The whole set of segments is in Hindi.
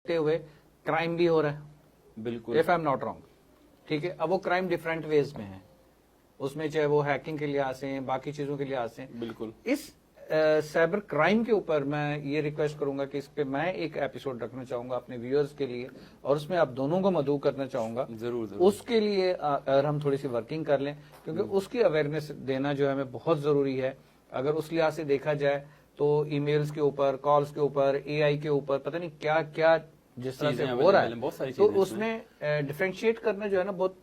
हुए क्राइम भी हो रहा है, बिल्कुल। If I am not wrong, ठीक है। अब वो क्राइम डिफरेंट वेज में है, उसमें चाहे वो हैकिंग के लिहाज से हैं, बाकी चीजों के लिहाज से। बिल्कुल। इस साइबर क्राइम के ऊपर मैं ये रिक्वेस्ट करूंगा कि इस पे मैं एक एपिसोड रखना चाहूंगा अपने व्यूअर्स के लिए, और उसमें आप दोनों को मदऊ करना चाहूंगा। जरूर जरूर। उसके लिए अगर हम थोड़ी सी वर्किंग कर लें, क्योंकि उसकी अवेयरनेस देना जो है हमें बहुत जरूरी है। अगर उस लिहाज से देखा जाए तो ईमेल्स के ऊपर, कॉल्स के ऊपर, एआई के ऊपर पता नहीं क्या क्या जिस तरह से हो रहा है, तो उसमें डिफरेंशिएट करना जो है ना बहुत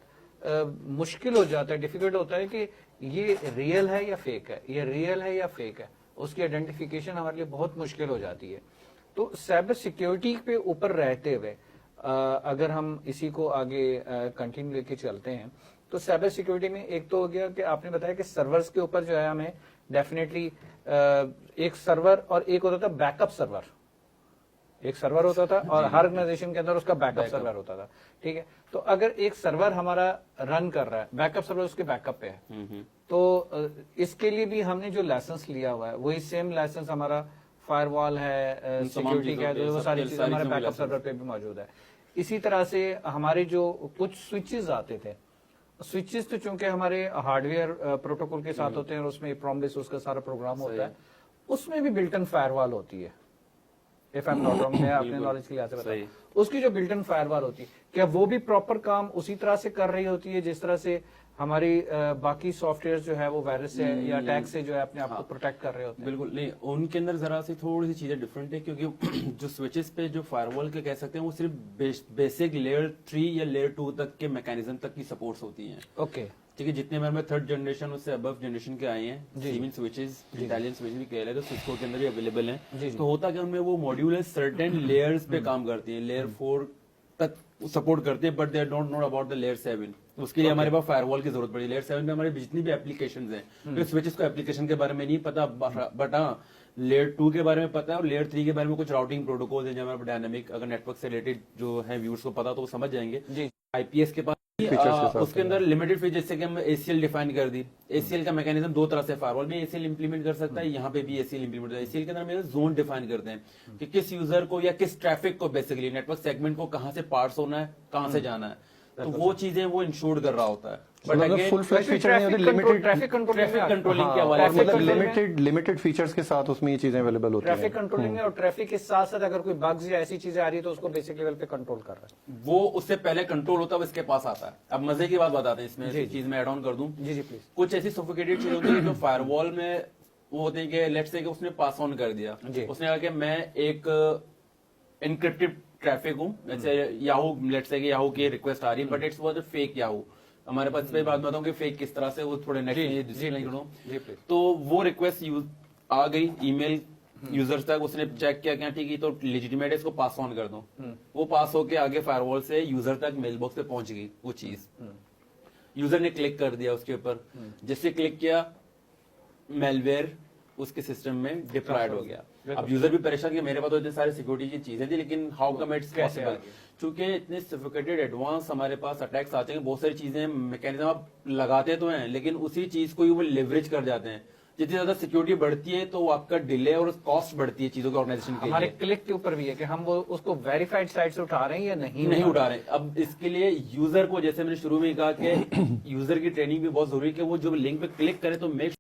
मुश्किल हो जाता है, डिफिकल्ट होता है कि ये रियल है या फेक है, ये रियल है या फेक है। उसकी आइडेंटिफिकेशन हमारे लिए बहुत मुश्किल हो जाती है। तो साइबर सिक्योरिटी पे ऊपर रहते हुए अगर हम इसी को आगे कंटिन्यू लेके चलते हैं, तो साइबर सिक्योरिटी में एक तो हो गया कि आपने बताया कि सर्वर्स के ऊपर जो है हमें डेफिनेटली एक सर्वर और एक होता था बैकअप सर्वर। एक सर्वर होता था और हर ऑर्गेनाइजेशन के अंदर उसका बैकअप सर्वर होता था, ठीक है। तो अगर एक सर्वर हमारा रन कर रहा है, बैकअप सर्वर उसके बैकअप पे है, तो इसके लिए भी हमने जो लाइसेंस लिया हुआ है वही सेम लाइसेंस हमारा फायरवॉल है, सिक्योरिटी का है, वो सारी चीजें हमारे बैकअप सर्वर पे भी मौजूद है। इसी तरह से हमारे जो कुछ स्विचेस आते थे, स्विचेस तो चूंकि हमारे हार्डवेयर प्रोटोकॉल के साथ होते हैं और उसमें प्रॉम्बिस उसका सारा प्रोग्राम होता है, उसमें भी बिल्ट इन फायरवॉल होती है। If I am not wrong, मैं अपने नॉलेज के लिहाज से बताऊं, उसकी जो बिल्ट इन फायरवॉल होती है, क्या वो भी प्रॉपर काम उसी तरह से कर रही होती है जिस तरह से हमारी बाकी सॉफ्टवेयर जो है वो वायरस से या अटैक से जो है अपने आप को प्रोटेक्ट कर रहे होते हैं? बिल्कुल नहीं, उनके अंदर जरा सी थोड़ी सी चीजें डिफरेंट है, क्योंकि जो स्विचेस पे जो फायरवॉल के कह सकते हैं वो सिर्फ बेसिक लेयर 3 या लेयर 2 तक के मैकेनिज्म तक की सपोर्ट्स होती हैं। ओके, ठीक है। जितने मेरे में थर्ड जनरेशन उससे अबव जनरेशन के आए हैं, सीमेंस स्विचेस, इटालियन स्विचेस भी कह रहे हैं, तो सिस्को के अंदर भी अवेलेबल हैं। तो होता क्या उनमें वो मॉड्यूल है सर्टेन लेयर्स पे काम करती है, लेयर 4 तक सपोर्ट करते हैं, but they don't know about the layer 7। उसके लिए हमारे पास फायरवॉल की जरूरत पड़ी। लेयर 7 में हमारे जितनी भी एप्लीकेशन हैं, तो स्विचेस को एप्लीकेशन के बारे में नहीं पता, बट हाँ लेयर 2 के बारे में पता है, और लेयर 3 के बारे में कुछ राउटिंग प्रोटोकॉल है जो हमारे डायनामिक, अगर नेटवर्क से रिलेटेड जो है व्यूअर्स को पता तो वो समझ जाएंगे। आईपीएस के पास उसके अंदर लिमिटेड फीचर, जैसे कि हम एसीएल डिफाइन कर दी। एसीएल का मैकेनिज्म दो तरह से, फायरवॉल में एसीएल इंप्लीमेंट कर सकता है, यहाँ पे भी एसीएल इंप्लीमेंट करता है। एसीएल के अंदर हम जोन डिफाइन करते हैं कि किस यूजर को या किस ट्रैफिक को, बेसिकली नेटवर्क सेगमेंट को कहाँ से पार्स होना है, कहाँ से जाना है, तो वो चीजें वो इंश्योर कर रहा होता है। बट अगर फुल फ्लैश फीचर नहीं होते, लिमिटेड ट्रैफिक कंट्रोलिंग के हवाले से, मतलब लिमिटेड फीचर्स के साथ उसमें ये चीजें अवेलेबल होती हैं। ट्रैफिक कंट्रोलिंग है, और ट्रैफिक के साथ साथ अगर कोई बग्स या ऐसी चीजें आ रही है तो उसको बेसिक लेवल पे कंट्रोल कर रहा है। वो उससे पहले कंट्रोल होता है, इसके पास आता है। अब मजे की बात बताते हैं, इसमें चीज में एड ऑन कर दूं। जी प्लीज। कुछ ऐसी सोफिकेटेड चीज होती है जो फायरवॉल में वो होती है कि लेट्स से कि उसने पास ऑन कर दिया, उसने कहा कि मैं एक इनक्रिप्टेड ट्रैफिक हूँ, जैसे याहू, लेट्स से कि याहू की रिक्वेस्ट आ रही है, but it's was a fake Yahoo. हमारे पास इस पे बात बताऊं कि फेक किस तरह से, वो थोड़े नेक्स्ट तो वो रिक्वेस्ट आ गई ईमेल यूजर तक, उसने चेक किया क्या ठीक है तो लेजिटिमेट है, इसको पास ऑन कर दो। वो पास होके आगे फायरवॉल से यूजर तक मेल बॉक्स पे पहुंच गई वो चीज। यूजर ने क्लिक कर दिया उसके ऊपर, जैसे क्लिक किया मेलवेयर उसके सिस्टम में डिप्लॉयड हो गया। अब यूजर भी परेशान कि मेरे पास तो इतने सारे सिक्योरिटी की चीजें थी, लेकिन हाउ कम इट्स पॉसिबल, क्योंकि इतने सोफिस्टिकेटेड एडवांस हमारे पास अटैक्स आते हैं, बहुत सारी चीजें मैकेनिज्म आप लगाते तो हैं, लेकिन उसी चीज को वो लेवरेज कर जाते हैं। जितनी ज्यादा सिक्योरिटी बढ़ती है तो आपका डिले और कॉस्ट बढ़ती है चीजों के ऑर्गेनाइजेशन के लिए। हमारे क्लिक के ऊपर भी है कि हम वो उसको वेरीफाइड साइट से उठा रहे हैं या नहीं उठा रहे हैं। अब इसके लिए यूजर को, जैसे मैंने शुरू में कहा कि यूजर की ट्रेनिंग भी बहुत जरूरी है कि वो जब लिंक पे क्लिक करे तो मेक